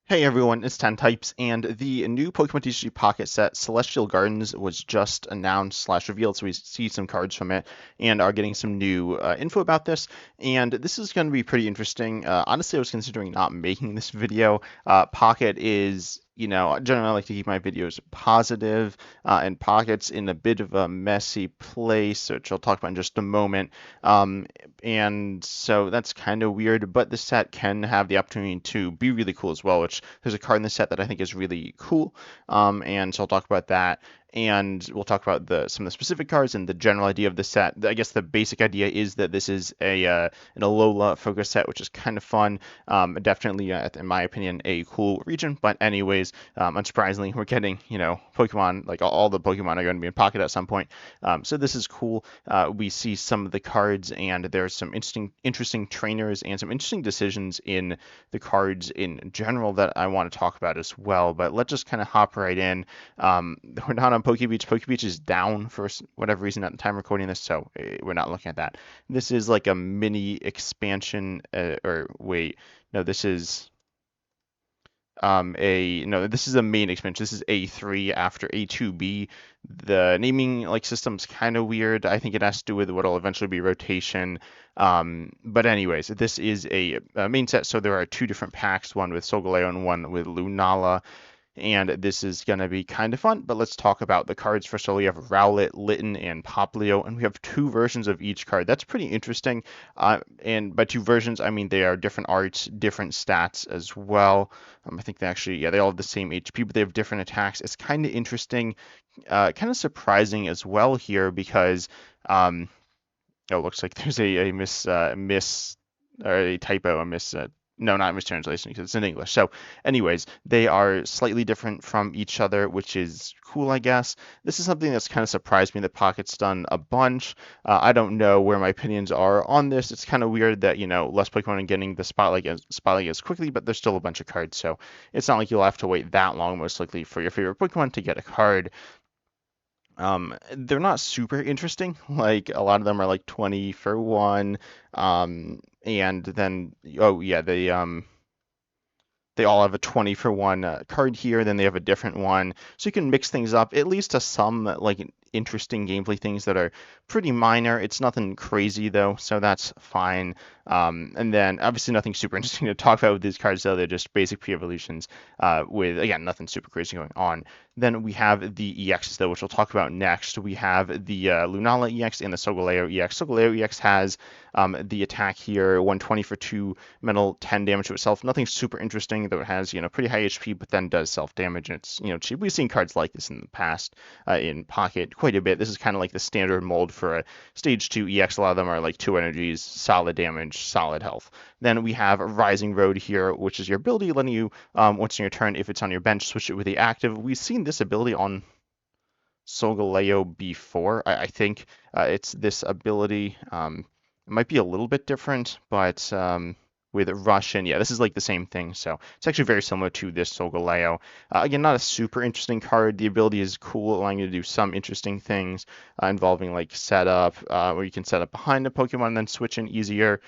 Hey everyone, it's 10 Types, and the new Pokemon TCG Pocket set Celestial Gardens was just announced slash revealed, so we see some cards from it and are getting some new info about this. And this is going to be pretty interesting. Honestly, I was considering not making this video. Pocket is, generally I like to keep my videos positive, and Pocket's in a bit of a messy place, which I'll talk about in just a moment. Um, and so that's kind of weird, but the set can have the opportunity to be really cool as well, which there's a card in the set that I think is really cool. And so I'll talk about that. And we'll talk about some of the specific cards and the general idea of the set. I guess the basic idea is that this is an Alola focus set, which is kind of fun. Definitely, in my opinion, a cool region. But anyways, unsurprisingly, we're getting Pokemon, like all the Pokemon are going to be in Pocket at some point. So this is cool. We see some of the cards, and there's some interesting trainers and some interesting decisions in the cards in general that I want to talk about as well. But let's just kind of hop right in. We're not on Poke Beach. Poke Beach is down for whatever reason at the time recording this, so we're not looking at that. This is like a mini expansion, or wait, no, this is this is a main expansion. This is A3 after A2B. The naming like system's kind of weird. I think it has to do with what'll eventually be rotation. But anyways, this is a main set, so there are two different packs, one with Solgaleo and one with Lunala, and this is going to be kind of fun. But let's talk about the cards. First of all, we have Rowlet, Litten, and Poplio, and we have two versions of each card. That's pretty interesting. And by two versions, I mean they are different arts, different stats as well. I think they actually, yeah, they all have the same HP, but they have different attacks. It's kind of interesting, kind of surprising as well here because, it looks like there's a miss or a typo, a miss. No, not mistranslation because it's in English. So, anyways, they are slightly different from each other, which is cool, I guess. This is something that's kind of surprised me that Pocket's done a bunch. I don't know where my opinions are on this. It's kind of weird that, less Pokemon are getting the spotlight as quickly, but there's still a bunch of cards. So, it's not like you'll have to wait that long, most likely, for your favorite Pokemon to get a card. They're not super interesting. Like a lot of them are like 20 for one. And then oh yeah, they all have a 20 for one card here, then they have a different one. So you can mix things up, at least to some like interesting gameplay things that are pretty minor. It's nothing crazy though, so that's fine. And then obviously nothing super interesting to talk about with these cards though. They're just basic pre-evolutions with, again, nothing super crazy going on. Then we have the EXs though, which we'll talk about next. We have the Lunala EX and the Solgaleo EX. Solgaleo EX has the attack here, 120 for 2 mental, 10 damage to itself. Nothing super interesting, though it has, pretty high HP, but then does self-damage. And it's, cheap. We've seen cards like this in the past in Pocket quite a bit. This is kind of like the standard mold for a Stage 2 EX. A lot of them are like 2 energies, solid damage, solid health. Then we have Rising Road here, which is your ability letting you, once in your turn, if it's on your bench, switch it with the active. We've seen this ability on Solgaleo before. I think it's this ability. It might be a little bit different, but with Rush, and yeah, this is like the same thing. So it's actually very similar to this Solgaleo. Again, not a super interesting card. The ability is cool, allowing you to do some interesting things involving like setup, where you can set up behind a Pokemon and then switch in easier.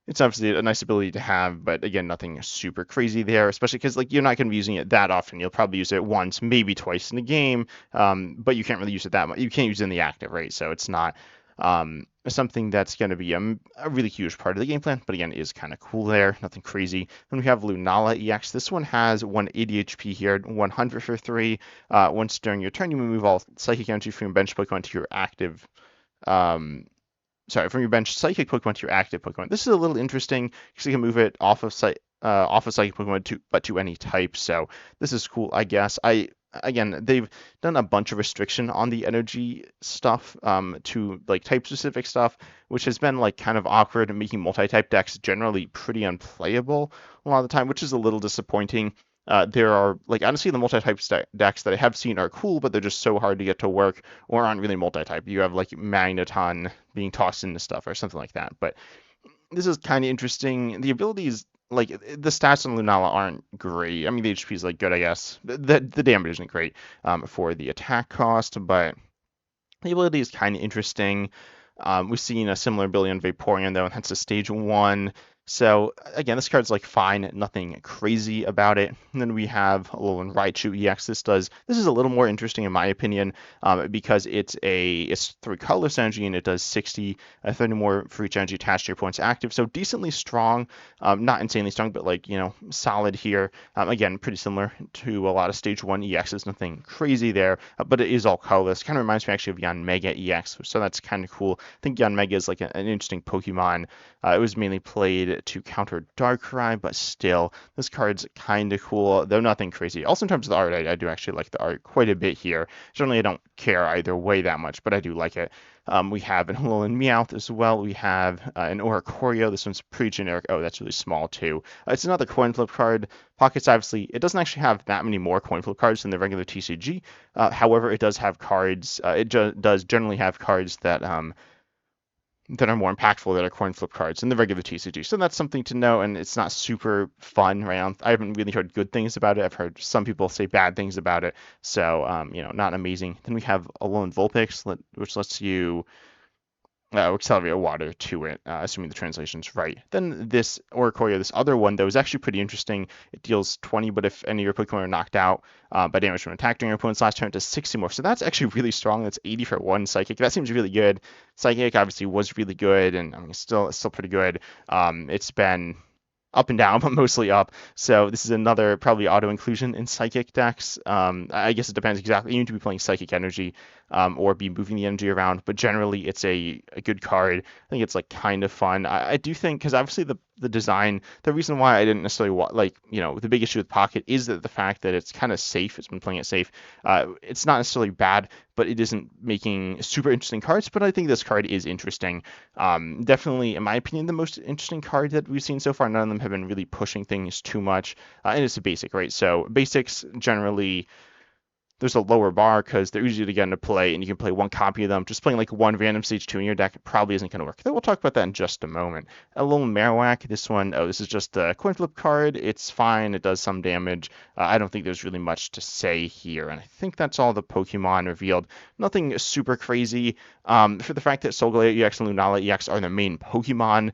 It's obviously a nice ability to have, but again, nothing super crazy there, especially because like you're not going to be using it that often. You'll probably use it once, maybe twice in a game, but you can't really use it that much. You can't use it in the active, right? So it's not something that's going to be a really huge part of the game plan, but again, is kind of cool there. Nothing crazy. Then we have Lunala EX. This one has 180 HP here, 100 for 3. Once during your turn, you move all Psychic Energy from your bench Pokemon to your active. Um, from your bench Psychic Pokemon to your active Pokemon. This is a little interesting because you can move it off of Psychic Pokemon to any type. So this is cool, I guess. Again, they've done a bunch of restriction on the energy stuff to like type specific stuff, which has been like kind of awkward and making multi-type decks generally pretty unplayable a lot of the time, which is a little disappointing. There are, like, honestly, the multi-type decks that I have seen are cool, but they're just so hard to get to work or aren't really multi-type. You have, like, Magneton being tossed into stuff or something like that. But this is kind of interesting. The abilities, like, the stats on Lunala aren't great. I mean, the HP is, like, good, I guess. The damage isn't great for the attack cost, but the ability is kind of interesting. We've seen a similar ability on Vaporeon, though, and that's a Stage 1. So again, this card's like fine, nothing crazy about it. And then we have a little Raichu EX. This is a little more interesting in my opinion, because it's 3 colorless energy and it does 60, 30 more for each energy attached to your opponent's active. So decently strong, not insanely strong, but like solid here. Again, pretty similar to a lot of Stage 1 EXs, nothing crazy there, but it is all colorless. Kind of reminds me actually of Yanmega EX, so that's kind of cool. I think Yanmega is like an interesting Pokemon. It was mainly played to counter Darkrai, but still, this card's kind of cool, though nothing crazy. Also, in terms of the art, I do actually like the art quite a bit here. Certainly, I don't care either way that much, but I do like it. We have an Alolan Meowth as well. We have an Oricorio. This one's pretty generic. Oh, that's really small too. It's another coin flip card. Pockets, obviously, it doesn't actually have that many more coin flip cards than the regular TCG. However, it does have cards. Does generally have cards that are more impactful that are coin flip cards in the regular TCG. So that's something to know, and it's not super fun, right? I haven't really heard good things about it. I've heard some people say bad things about it, so not amazing. Then we have a lone Vulpix, which lets you accelerate water to it, assuming the translation's right. Then this Oricorio, this other one, though, is actually pretty interesting. It deals 20, but if any of your Pokemon are knocked out by damage from an attack during your opponent's last turn, it does 60 more. So that's actually really strong. That's 80 for 1 Psychic. That seems really good. Psychic obviously was really good, and I mean, it's still pretty good. It's been up and down, but mostly up. So this is another probably auto inclusion in Psychic decks. I guess it depends exactly. You need to be playing Psychic Energy or be moving the energy around, but generally it's a good card. I think it's like kind of fun. I do think because obviously the design, the reason why I didn't necessarily like the big issue with Pocket is that the fact that it's kind of safe. It's been playing it safe. It's not necessarily bad, but it isn't making super interesting cards. But I think this card is interesting. Definitely, in my opinion, the most interesting card that we've seen so far. None of them have been really pushing things too much, and it's a basic, right? So basics generally there's a lower bar because they're easy to get into play and you can play one copy of them. Just playing like one random stage 2 in your deck probably isn't going to work. Then we'll talk about that in just a moment. A little Marowak, this one, oh, this is just a coin flip card. It's fine. It does some damage. I don't think there's really much to say here. And I think that's all the Pokemon revealed. Nothing super crazy. For the fact that Solgaleo EX and Lunala EX are the main Pokemon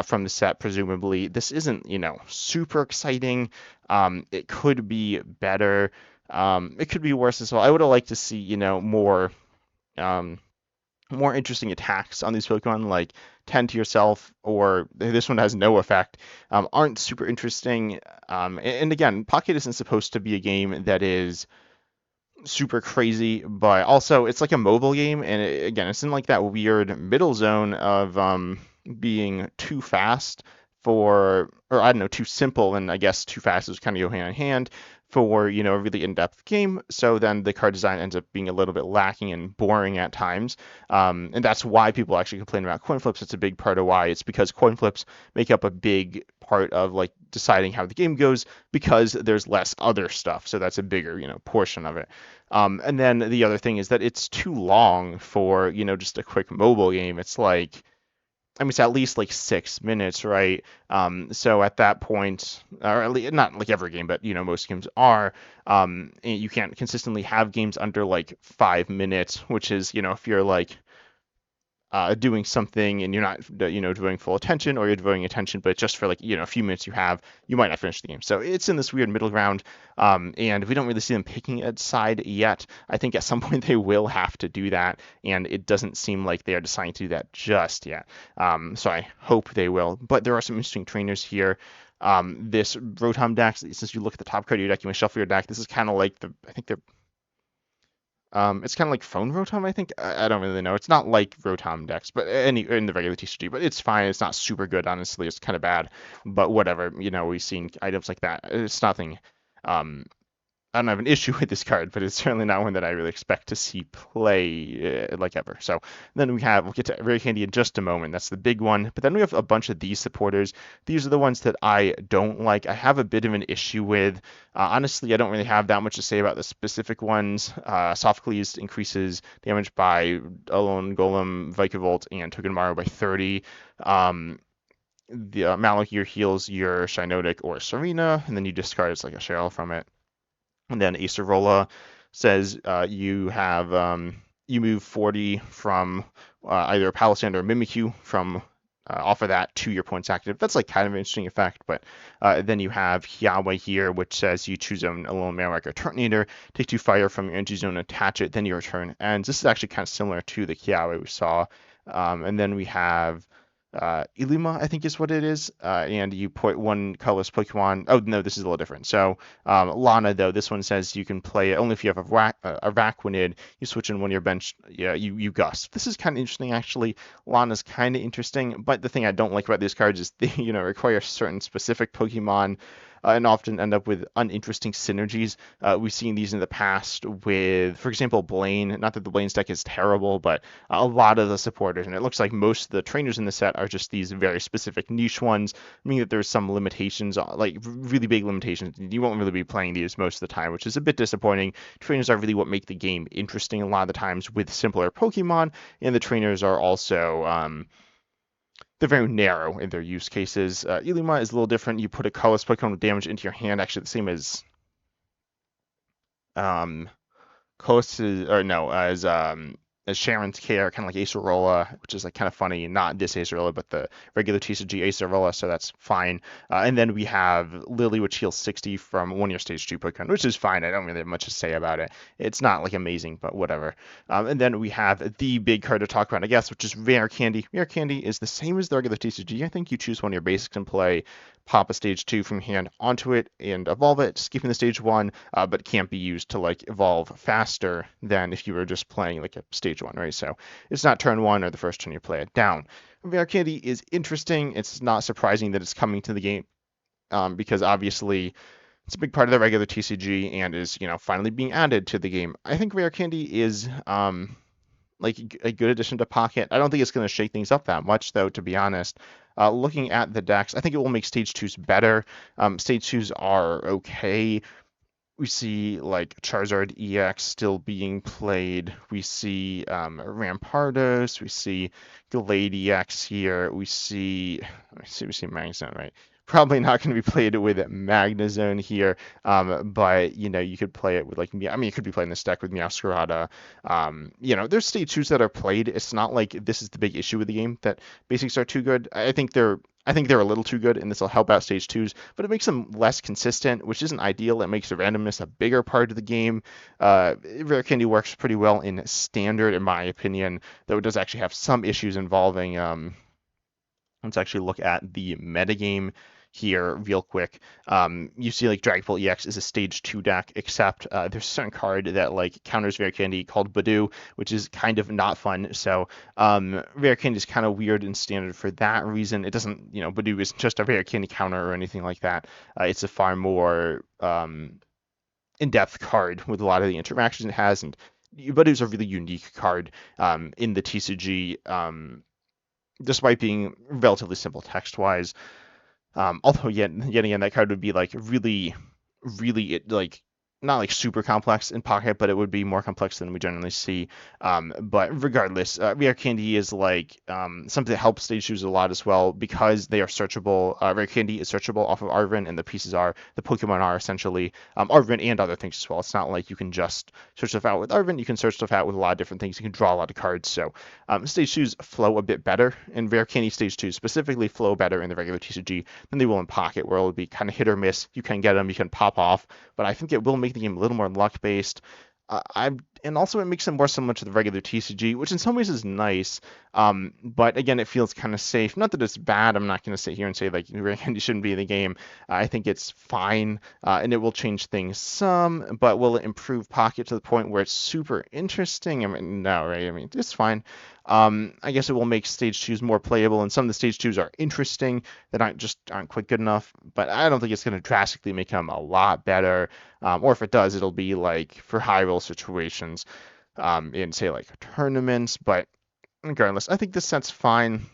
from the set, presumably, this isn't, super exciting. It could be better. It could be worse as well. I would have liked to see, um, more interesting attacks on these Pokemon, like tend to yourself, or this one has no effect, aren't super interesting. And again, Pocket isn't supposed to be a game that is super crazy, but also it's like a mobile game, and again, it's in like that weird middle zone of being too fast or I don't know, too simple, and I guess too fast is kind of go hand in hand for a really in-depth game. So then the card design ends up being a little bit lacking and boring at times, and that's why people actually complain about coin flips. It's a big part of why. It's because coin flips make up a big part of like deciding how the game goes because there's less other stuff. So that's a bigger portion of it. And then the other thing is that it's too long for just a quick mobile game. It's like I mean, it's at least like 6 minutes, right? So at that point, or at least, not like every game, but most games are. You can't consistently have games under like 5 minutes, which is if you're like doing something and you're not devoting full attention, or you're devoting attention but just for like a few minutes you might not finish the game. So it's in this weird middle ground, and we don't really see them picking a side yet. I think at some point they will have to do that, and it doesn't seem like they are deciding to do that just yet. So I hope they will, but there are some interesting trainers here. This Rotom deck, since you look at the top card of your deck, you may shuffle your deck. This is kind of like I think they're it's kind of like phone Rotom, I think. I don't really know. It's not like Rotom decks, but in the regular TCG, but it's fine. It's not super good, honestly. It's kind of bad, but whatever. We've seen items like that. It's nothing. Um, I don't have an issue with this card, but it's certainly not one that I really expect to see play like ever. So then we'll get to Very Handy in just a moment. That's the big one. But then we have a bunch of these supporters. These are the ones that I don't like. I have a bit of an issue with. Honestly, I don't really have that much to say about the specific ones. Sophocles increases damage by Alolan Golem, Vikavolt, and Togedemaru by 30. The Malakir heals your Shiinotic or Serena, and then you discard it's like a Cheryl from it. And then Acerola says you move 40 from either a Palossand or a Mimikyu from offer that to your points active. That's like kind of an interesting effect. But then you have Yahweh here, which says you choose a little Marowak or Turtonator, take 2 fire from your energy zone, attach it, then your turn ends. This is actually kind of similar to the Kiawe we saw. And then we have Ilima, I think is what it is, and you put one colorless Pokemon. Oh no, this is a little different. So Lana, though, this one says you can play it only if you have a Raquanid. You switch in one of your bench. Yeah, you Gust. This is kind of interesting, actually. Lana's kind of interesting, but the thing I don't like about these cards is they, require certain specific Pokemon and often end up with uninteresting synergies. We've seen these in the past with, for example, Blaine. Not that the Blaine's deck is terrible, but a lot of the supporters, and it looks like most of the trainers in the set are just these very specific niche ones, meaning that there's some limitations, like really big limitations. You won't really be playing these most of the time, which is a bit disappointing. Trainers are really what make the game interesting a lot of the times with simpler Pokemon, and the trainers are also they're very narrow in their use cases. Ilima is a little different. You put a colorless Pokemon with damage into your hand, actually the same um, as Sharon's Care, kind of like Acerola, which is like kind of funny. Not this Acerola, but the regular TCG Acerola, so that's fine. And then we have Lily, which heals 60 from one of your Stage 2 Pokemon, which is fine. I don't really have much to say about it. It's not like amazing, but whatever. And then we have the big card to talk about, I guess, which is Rare Candy. Rare Candy is the same as the regular TCG. I think you choose one of your basics and play, pop a Stage 2 from hand onto it and evolve it, skipping the Stage 1, but can't be used to like evolve faster than if you were just playing like a Stage 1, right? So it's not turn 1 or the first turn you play it down. Rare Candy is interesting. It's not surprising that it's coming to the game because obviously it's a big part of the regular TCG and is, finally being added to the game. I think Rare Candy is like a good addition to Pocket. I don't think it's going to shake things up that much, though, to be honest. Looking at the decks, I think it will make Stage 2s better. Stage 2s are okay. We see like Charizard EX still being played. We see Rampardos. We see Glade EX here. We see Magnezone, right? Probably not going to be played with Magnezone here, but you could play it with like you could be playing this deck with Meowscarada. There's stage twos that are played. It's not like this is the big issue with the game that basics are too good. I think they're a little too good, and this will help out stage twos, but it makes them less consistent, which isn't ideal. It makes the randomness a bigger part of the game. Rare Candy works pretty well in standard, in my opinion, though it does actually have some issues involving. Let's actually look at the metagame here real quick. You see like Dragapult EX is a stage 2 deck, except there's a certain card that like counters Rare Candy called Badoo, which is kind of not fun. So Rare Candy is kind of weird in standard for that reason. It doesn't, Badoo isn't just a Rare Candy counter or anything like that. It's a far more in-depth card with a lot of the interactions it has, and Badoo's a really unique card in the TCG, despite being relatively simple text-wise. Although yet again, that card would be like really, really like not like super complex in Pocket, but it would be more complex than we generally see. But regardless, Rare Candy is like something that helps stage twos a lot as well because they are searchable. Rare Candy is searchable off of Arven, and the Pokemon are essentially Arven and other things as well. It's not like you can just search stuff out with Arven. You can search stuff out with a lot of different things. You can draw a lot of cards. So stage twos flow a bit better, and Rare Candy stage twos specifically flow better in the regular TCG than they will in Pocket, where it'll be kind of hit or miss. You can get them, you can pop off, but I think it will make the game a little more luck based. And also it makes it more similar to the regular TCG, which in some ways is nice. But again, it feels kind of safe. Not that it's bad. I'm not going to sit here and say like Rare Candy shouldn't be in the game. I think it's fine, and it will change things some. But will it improve Pocket to the point where it's super interesting? I mean, no, right? I mean, it's fine. I guess it will make stage twos more playable, and some of the stage twos are interesting that aren't quite good enough. But I don't think it's going to drastically make them a lot better. Or if it does, it'll be like for high roll situations in say like tournaments. But regardless, I think this set's fine.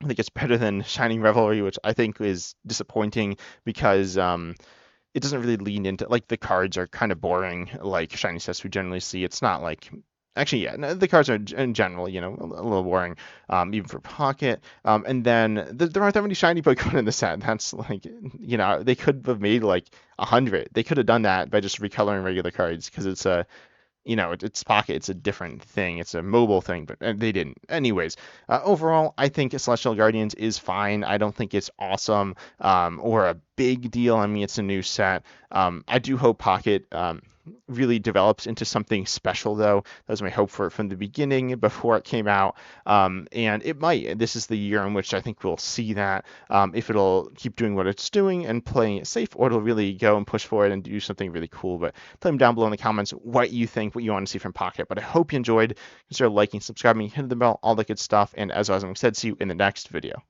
I think it's better than Shining Revelry, which I think is disappointing because it doesn't really lean into like the cards are kind of boring like shiny sets we generally see. It's not like actually yeah, no, the cards are in general a little boring even for Pocket. And then there aren't that many shiny Pokemon in the set. That's like they could have made like 100. They could have done that by just recoloring regular cards because it's a it's Pocket. It's a different thing. It's a mobile thing, but they didn't. Anyways, overall, I think Celestial Guardians is fine. I don't think it's awesome or a big deal. I mean, it's a new set. I do hope Pocket really develops into something special, though. That was my hope for it from the beginning before it came out. And it might. This is the year in which I think we'll see that. If it'll keep doing what it's doing and playing it safe, or it'll really go and push for it and do something really cool. But tell me down below in the comments what you think, what you want to see from Pocket. But I hope you enjoyed. Consider liking, subscribing, hitting the bell, all that good stuff. And as I said, see you in the next video.